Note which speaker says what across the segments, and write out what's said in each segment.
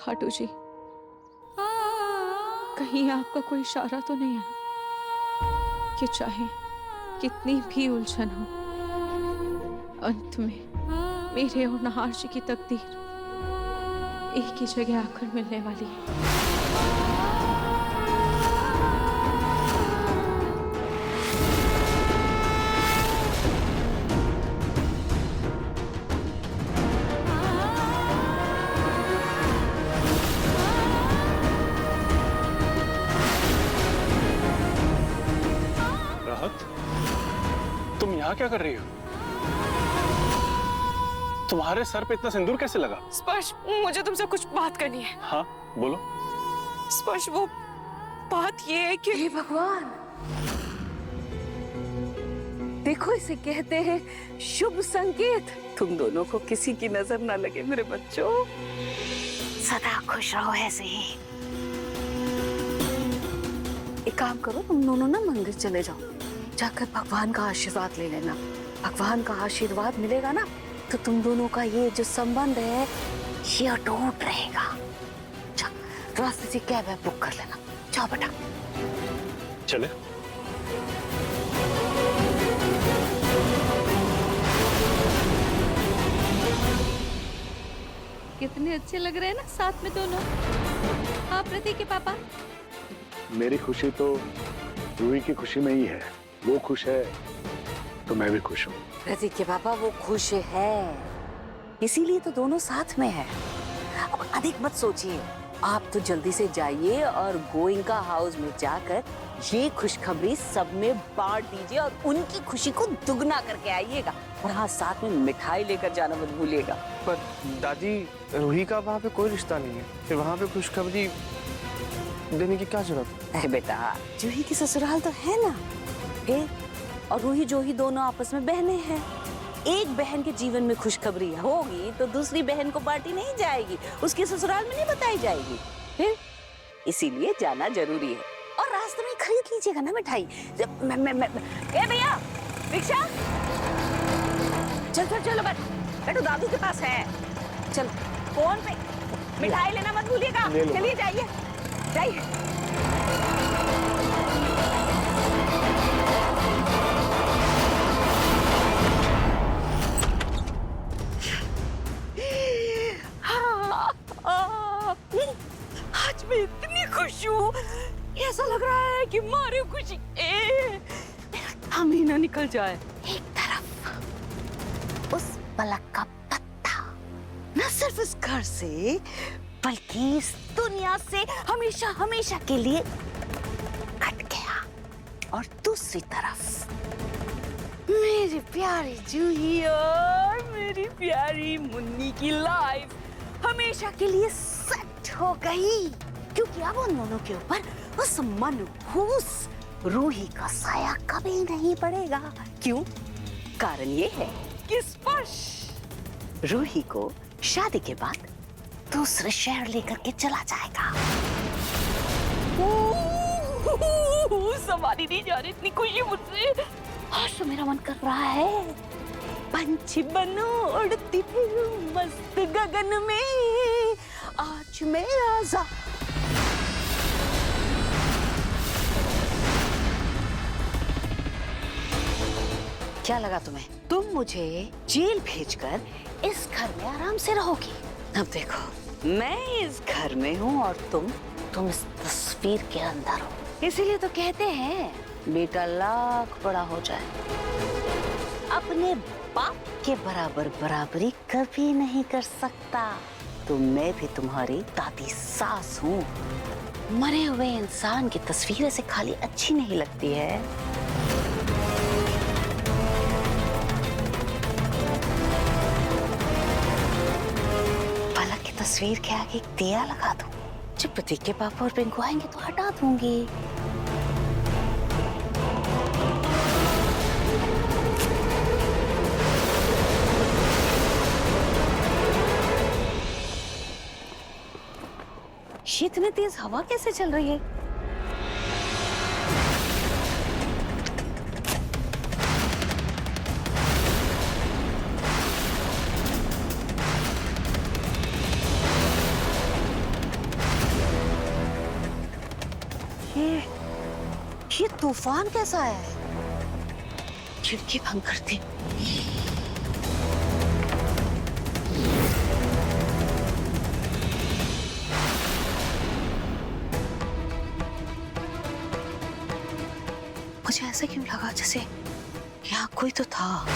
Speaker 1: खाटू जी, कहीं आपका कोई इशारा तो नहीं है कि चाहे कितनी भी उलझन हो, अंत में मेरे और नहार जी की तकदीर एक ही जगह आकर मिलने वाली है।
Speaker 2: राहत, तुम यहाँ क्या कर रही हो? तुम्हारे सर पे इतना सिंदूर कैसे लगा?
Speaker 3: स्पर्श, मुझे तुमसे कुछ बात करनी है।
Speaker 2: हाँ, बोलो।
Speaker 3: स्पर्श, वो बात ये है कि
Speaker 4: हे भगवान, देखो इसे कहते हैं शुभ संकेत। तुम दोनों को किसी की नजर ना लगे मेरे बच्चों। सदा खुश रहो ऐसे ही। एक काम करो, तुम दोनों ना मंदिर चले जाओ, जाकर भगवान का आशीर्वाद ले लेना। भगवान का आशीर्वाद मिलेगा ना तो तुम दोनों का ये जो संबंध है ये अटूट रहेगा। रास्ते से कैब है बुक कर लेना। जाओ बेटा।
Speaker 2: चले।
Speaker 1: कितने अच्छे लग रहे हैं ना साथ में दोनों। हाँ प्रतीक के पापा।
Speaker 5: मेरी खुशी तो रूही की खुशी में ही है। वो खुश है तो मैं भी खुश हूँ।
Speaker 4: प्रतीक के पापा वो खुश है, इसीलिए तो दोनों साथ में है। अब अधिक मत सोचिए, आप तो जल्दी से जाइए और गोइंका हाउस में जाकर ये खुशखबरी सब में बांट दीजिए और उनकी खुशी को दुगना करके आइएगा। और हाँ, साथ में मिठाई लेकर जाना मत भूलिएगा।
Speaker 6: पर दादी, रूही का वहाँ पे कोई रिश्ता नहीं है, फिर वहाँ पे खुशखबरी देने की क्या जरूरत है?
Speaker 4: अरे बेटा, जूही की ससुराल तो है ना, फिर और रूही जोही दोनों आपस में बहनें हैं। एक बहन के जीवन में खुशखबरी होगी तो दूसरी बहन को पार्टी नहीं जाएगी, उसके ससुराल में नहीं बताई जाएगी। फिर इसीलिए जाना जरूरी है। और रास्ते में खरीद लीजिएगा ना मिठाई। ए भैया, रिक्शा, चल चल चलो बैठो, दादू के पास है। चल, फोन पे मिठाई लेना मत भूलिएगा। चलिए जाइए जाइए। आज मैं इतनी खुश हूँ, ऐसा लग रहा है कि मारी खुशी हम ही ना निकल जाए। एक तरफ उस पलक का पत्ता न सिर्फ इस घर से बल्कि इस दुनिया से हमेशा हमेशा के लिए कट गया, और दूसरी तरफ मेरी प्यारी जूही और मेरी प्यारी मुन्नी की लाइफ हमेशा के लिए सेट हो गई, क्योंकि अब उन दोनों के ऊपर उस मनहूस रूही का साया कभी नहीं पड़ेगा। क्यों? कारण ये है कि स्पर्श रूही को शादी के बाद दूसरे शहर लेकर के चला जाएगा। संभाली नहीं जा रही इतनी खुशी मुझसे। आज तो मेरा मन कर रहा है पंछी बनूं, उड़ती फिरूं मस्त गगन में, आज मैं आजाद। क्या लगा तुम्हें? तुम मुझे जेल भेजकर इस घर में आराम से रहोगी। अब देखो, मैं इस घर में हूँ और तुम इस तस्वीर के अंदर हो। इसीलिए तो कहते हैं बेटा लाख बड़ा हो जाए, अपने बाप के बराबर बराबरी कभी नहीं कर सकता। तो मैं भी तुम्हारी दादी सास हूँ। मरे हुए इंसान की तस्वीर ऐसे खाली अच्छी नहीं लगती है। पलक की तस्वीर के आगे एक दिया लगा दूं। जब प्रतीक के पापा और पिंकू आएंगे तो हटा दूंगी। ये इतनी तेज हवा कैसे चल रही है? ये तूफान कैसा है? खिड़की बंद करती। मुझे ऐसा क्यों लगा जैसे यहाँ कोई तो था।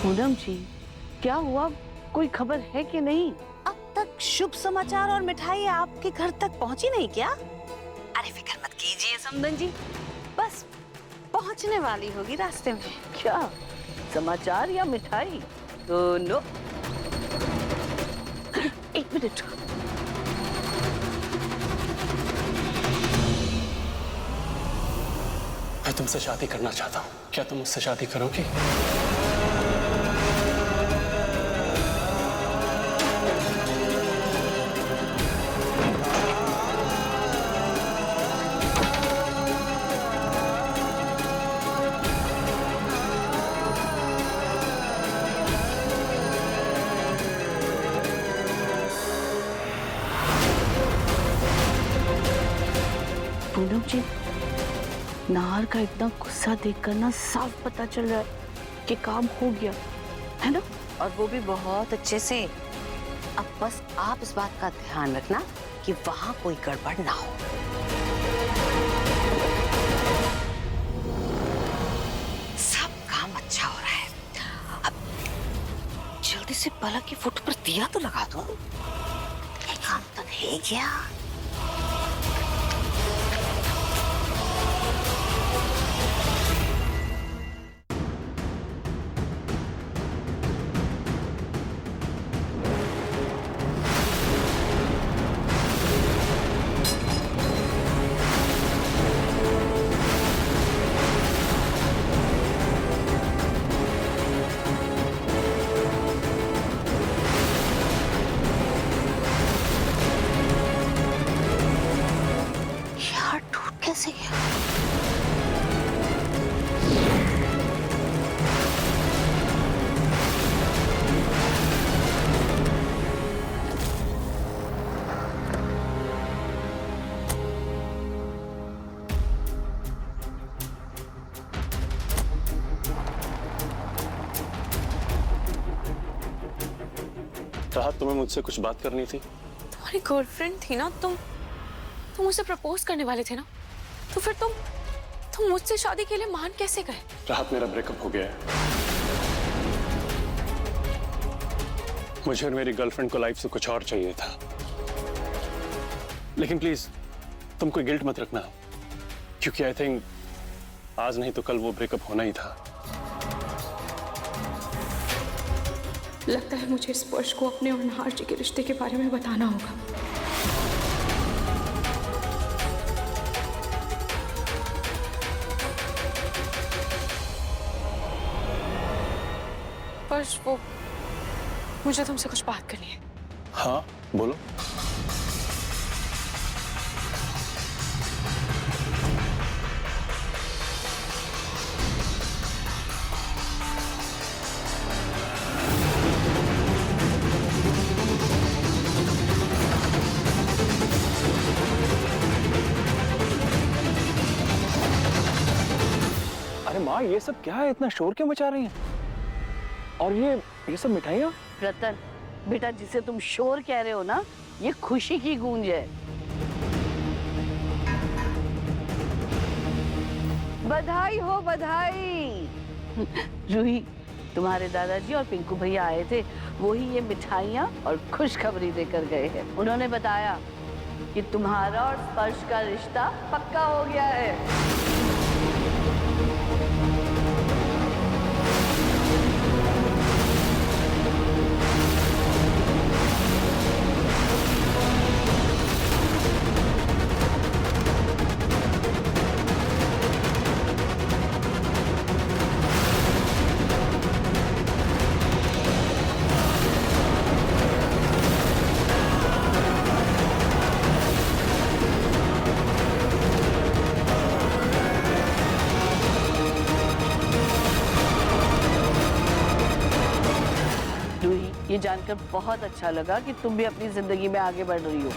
Speaker 7: पूनम जी, क्या हुआ? कोई खबर है कि नहीं?
Speaker 4: अब तक शुभ समाचार और मिठाई आपके घर तक पहुंची नहीं क्या? अरे फिक्र मत कीजिए समदन जी, बस पहुंचने वाली होगी रास्ते में।
Speaker 7: क्या समाचार या मिठाई? दोनों। एक मिनट।
Speaker 2: मैं तुमसे शादी करना चाहता हूँ, क्या तुम मुझसे शादी करोगी?
Speaker 7: पूनम जी, नाहर का इतना गुस्सा देखकर ना साफ पता चल रहा है कि काम हो गया है ना,
Speaker 4: और वो भी बहुत अच्छे से। अब बस आप इस बात का ध्यान रखना कि वहां कोई गड़बड़ ना हो। सब काम अच्छा हो रहा है। अब जल्दी से पलक की फोटो पर दिया तो लगा दो। ये काम तो नहीं किया। कैसे गया?
Speaker 2: राहत, तुम्हें मुझसे कुछ बात करनी थी।
Speaker 3: तुम्हारी गर्लफ्रेंड थी ना, तुम उसे प्रपोज करने वाले थे ना, तो फिर तुम मुझसे शादी के लिए मान कैसे गए?
Speaker 2: राहत, मेरा ब्रेकअप हो गया है। मुझे और मेरी गर्लफ्रेंड को लाइफ से कुछ और चाहिए था, लेकिन प्लीज तुम कोई गिल्ट मत रखना, क्योंकि आई थिंक आज नहीं तो कल वो ब्रेकअप होना ही था।
Speaker 1: लगता है मुझे स्पर्श को अपने और नाहर जी के रिश्ते के बारे में बताना होगा।
Speaker 3: स्पर्श, वो मुझे तुमसे कुछ बात करनी है।
Speaker 2: हाँ बोलो।
Speaker 6: अरे माँ, ये सब क्या है? इतना शोर क्यों मचा रही हैं? और ये सब मिठाइयाँ?
Speaker 7: रतन बेटा, जिसे तुम शोर कह रहे हो ना, ये खुशी की गूंज है। बधाई हो बधाई। रूही, तुम्हारे दादाजी और पिंकू भैया आए थे, वो ही ये मिठाइयाँ और खुशखबरी देकर गए हैं। उन्होंने बताया कि तुम्हारा और स्पर्श का रिश्ता पक्का हो गया है। रूही, ये जानकर बहुत अच्छा लगा कि तुम भी अपनी जिंदगी में आगे बढ़ रही हो।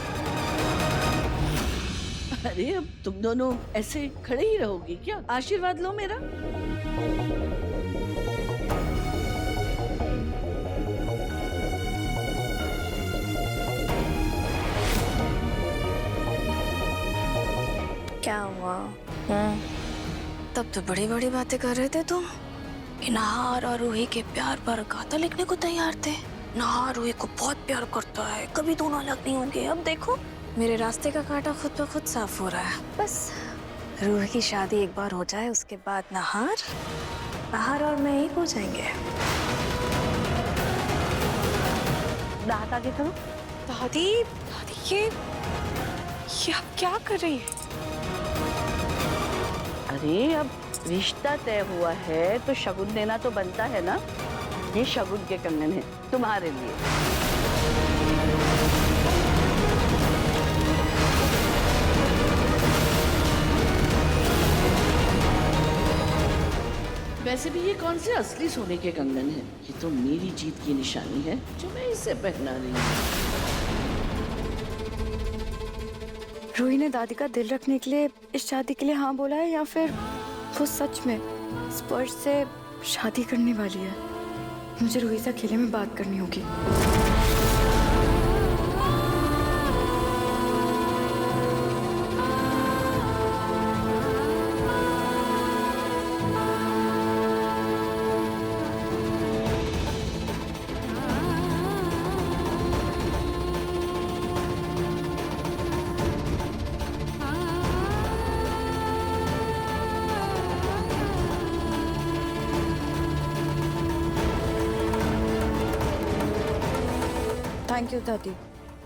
Speaker 7: अरे अब तुम दोनों ऐसे खड़े ही रहोगी क्या? आशीर्वाद लो मेरा।
Speaker 3: क्या हुआ? तब तो बड़ी बड़ी बातें कर रहे थे तुम कि नहार और रूही के प्यार पर गाथा लिखने को तैयार थे। नहार रूही को बहुत प्यार करता है, कभी दोनों अलग नहीं होंगे। अब देखो मेरे रास्ते का कांटा खुद ब खुद साफ हो रहा है। बस रूही की शादी एक बार हो जाए, उसके बाद नहार और मैं एक हो जाएंगे।
Speaker 7: हाथ आगे करो।
Speaker 3: दादी दादी ये आप क्या कर रही हैं?
Speaker 7: अरे अब रिश्ता तय हुआ है तो शगुन देना तो बनता है ना। ये शगुन के कंगन है तुम्हारे लिए। वैसे भी ये कौन से असली सोने के कंगन है? ये तो मेरी जीत की निशानी है जो मैं इसे पहना रही हूँ।
Speaker 8: रूही ने दादी का दिल रखने के लिए इस शादी के लिए हाँ बोला है, या फिर वो सच में स्पर्श से शादी करने वाली है? मुझे रूही से अकेले में बात करनी होगी। थैंक यू दादी,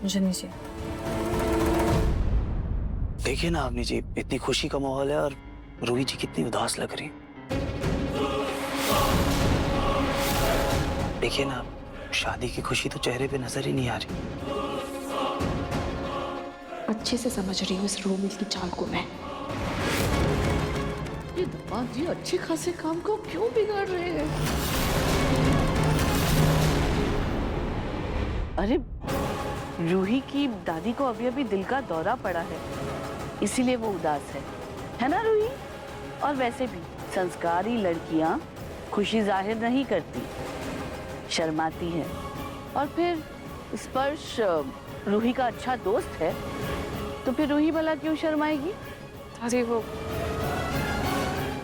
Speaker 8: मुझे नहीं चाहिए।
Speaker 9: देखिए ना आपने जी, इतनी खुशी का माहौल है और रूही जी कितनी उदास लग रही। देखिए ना, शादी की खुशी तो चेहरे पे नजर ही नहीं आ रही।
Speaker 3: अच्छे से समझ रही हूँ इस रोमिल की चाल को मैं।
Speaker 7: ये दामाद जी अच्छे खासे काम को क्यों बिगाड़ रहे हैं? अरे रूही की दादी को अभी अभी दिल का दौरा पड़ा है, इसीलिए वो उदास है ना रूही? और वैसे भी संस्कारी लड़कियां खुशी जाहिर नहीं करती, शर्माती हैं। और फिर स्पर्श रूही का अच्छा दोस्त है, तो फिर रूही भला क्यों शर्माएगी?
Speaker 3: दादी वो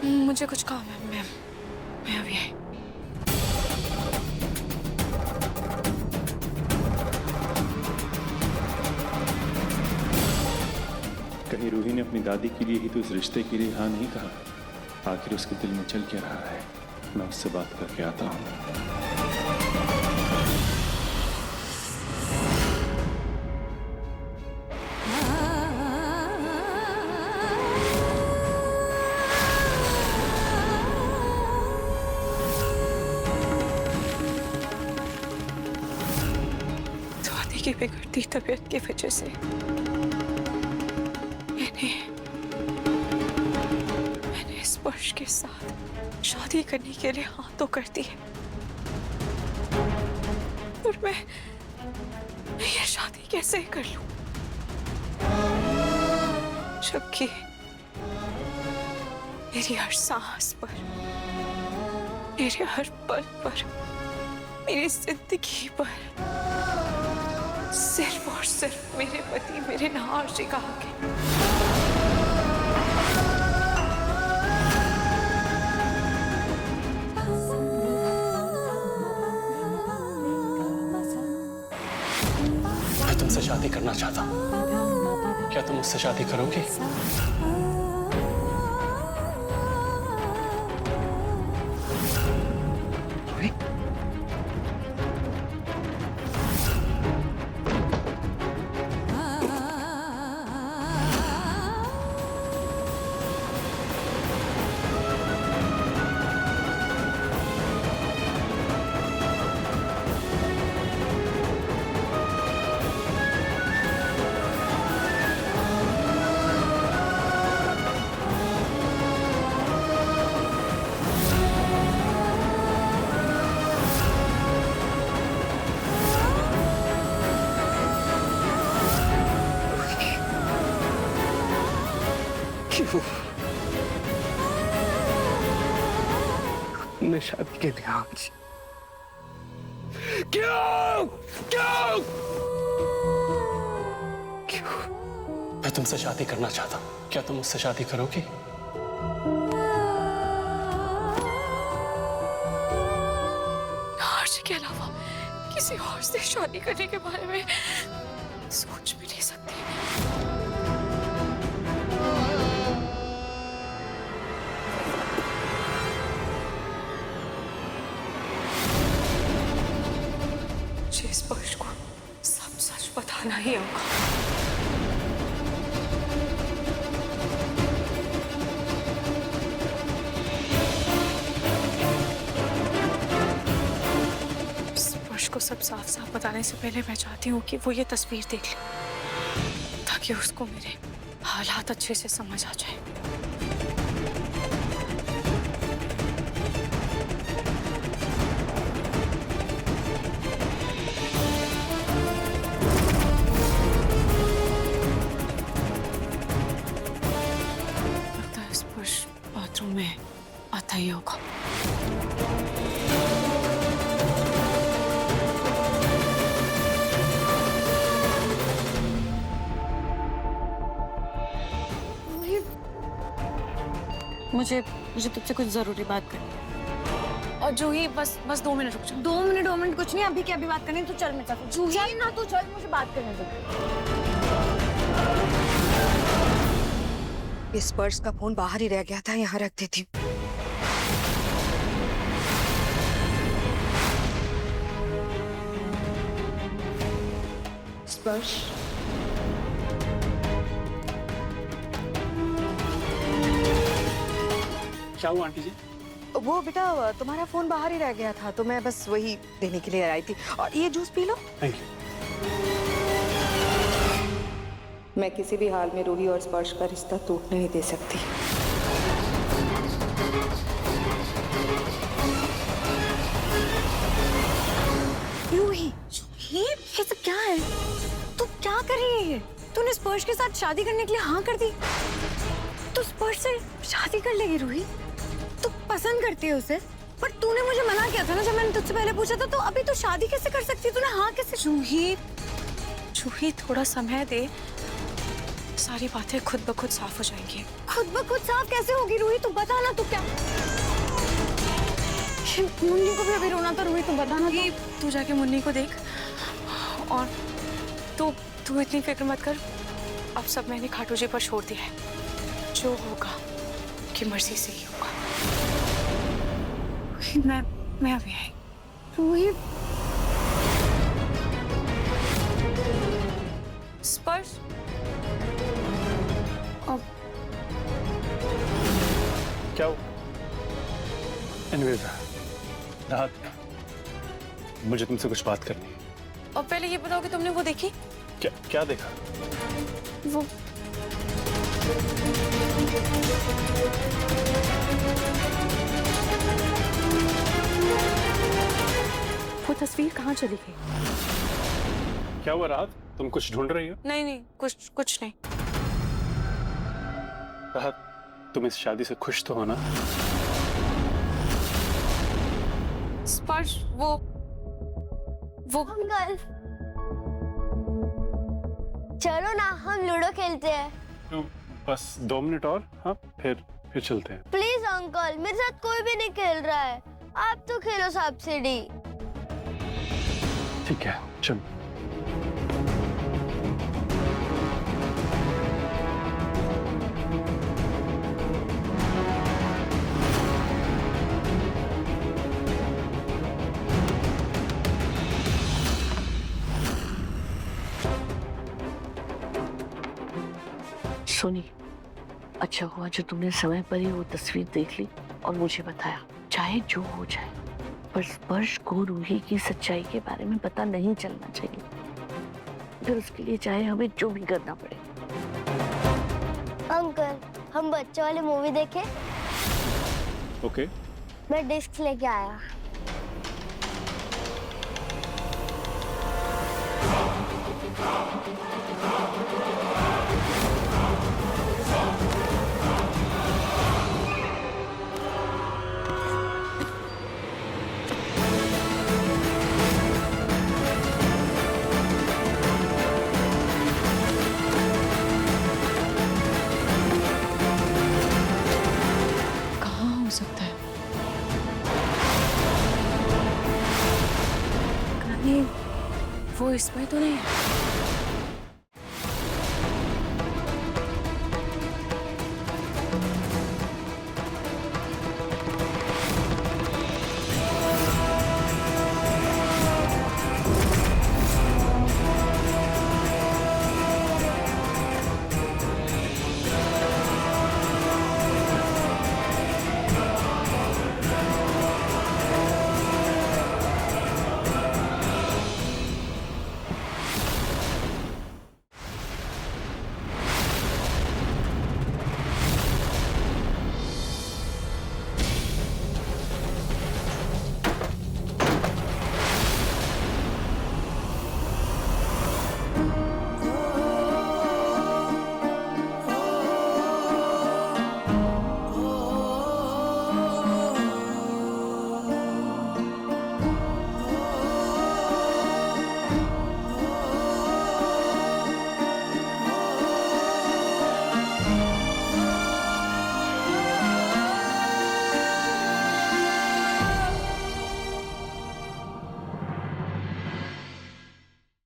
Speaker 3: मुझे कुछ काम है, मैं अभी आई।
Speaker 2: कहीं रूही ने अपनी दादी के लिए ही तो इस रिश्ते के लिए हाँ नहीं कहा? आखिर उसके दिल में चल क्या रहा है? मैं उससे बात करके आता हूँ।
Speaker 3: दादी की बिगड़ती तबीयत की वजह से मैंने स्पर्श के साथ शादी करने के लिए हाँ तो कर दी है, और मैं ये शादी कैसे कर लूं जबकि मेरी हर सांस पर, मेरे हर पल पर, मेरी जिंदगी पर सिर्फ और सिर्फ मेरे पति, मेरे नहार जी का हक है।
Speaker 2: मैं तुमसे शादी करना चाहता हूँ, क्या तुम मुझसे शादी करोगी?
Speaker 6: मैं शादी के लिए हाँ जी। क्यों क्यों क्यों?
Speaker 10: मैं तुमसे शादी करना चाहता हूँ, क्या तुम मुझसे शादी करोगी?
Speaker 1: हर्ष के अलावा किसी और से शादी करने के बारे में सोच भी नहीं सकती। मुझे स्पर्श को सब सच बताना ही होगा। स्पर्श को सब साफ साफ बताने से पहले मैं चाहती हूँ कि वो ये तस्वीर देख ले, ताकि उसको मेरे हालात अच्छे से समझ आ जाए। लगता है स्पर्श बाथरूम में आता ही होगा।
Speaker 8: मुझे तुझसे कुछ जरूरी बात करनी है।
Speaker 1: और जूही बस 2 मिनट रुक जाओ।
Speaker 8: 2 मिनट कुछ नहीं, अभी की अभी बात करनी है। तू चल मेरे साथ। जूही ना, तू चल, मुझे बात करने दो।
Speaker 4: इस पर्स का फोन बाहर ही रह गया था, यहाँ रख देती हूँ। स्पर्श,
Speaker 10: क्या हुआ आंटी जी?
Speaker 4: वो बेटा तुम्हारा फोन बाहर ही रह गया था, तो मैं बस वही देने के लिए आई थी। और ये juice P low.
Speaker 10: Thank you.
Speaker 4: मैं किसी भी हाल में रूही और स्पर्श का रिश्ता टूटने नहीं दे सकती।
Speaker 8: रूही, ये सब क्या है? तू क्या कर रही है? तूने स्पर्श के साथ शादी करने के लिए हाँ कर दी। तू स्पर्श से शादी कर लेगी रूही? तू पसंद करती है उसे, पर तूने मुझे मना किया था ना जब मैंने तुझसे पहले पूछा था। तो अभी तू शादी कैसे कर सकती है? तूने हाँ कैसे?
Speaker 1: जूही थोड़ा समय दे, सारी बातें खुद ब खुद साफ हो जाएंगी।
Speaker 8: खुद ब खुद साफ कैसे होगी रूही? तू बता ना। तू क्या मुन्नी को भी अभी रोना था रूही? तू बता ना।
Speaker 1: तू जाके मुन्नी को देख, और तू इतनी फिक्र मत कर। अब सब मैंने खाटू जी पर छोड़ दिया है। जो होगा की मर्जी से ही होगा। मैं अभी आई।
Speaker 8: रूही,
Speaker 1: स्पर्श,
Speaker 10: क्या हुआ? एनीवेज, राहत, मुझे तुमसे कुछ बात करनी है।
Speaker 1: और पहले ये बताओ कि तुमने वो देखी?
Speaker 10: क्या देखा?
Speaker 1: वो तस्वीर कहाँ चली गई?
Speaker 10: क्या हुआ राहत? तुम कुछ ढूंढ रही हो?
Speaker 1: नहीं, कुछ नहीं।
Speaker 10: राहत, तुम इस शादी से खुश तो हो ना?
Speaker 1: स्पर्श, वो
Speaker 11: अंकल, चलो ना हम लूडो खेलते हैं।
Speaker 10: तो बस 2 मिनट और, हाँ फिर चलते हैं।
Speaker 11: प्लीज अंकल, मेरे साथ कोई भी नहीं खेल रहा है। आप तो खेलो सांप सीढ़ी।
Speaker 10: ठीक है, चल।
Speaker 7: सुनी, अच्छा हुआ जो तुमने समय पर ही वो तस्वीर देख ली और मुझे बताया। चाहे जो हो जाए, पर स्पर्श को रूही की सच्चाई के बारे में पता नहीं चलना चाहिए। फिर उसके लिए चाहे हमें जो भी करना पड़े।
Speaker 11: अंकल, हम बच्चों वाली मूवी देखें?
Speaker 10: ओके।
Speaker 11: मैं डिस्क लेके आया।
Speaker 1: कहीं वो इसमें तो नहीं है?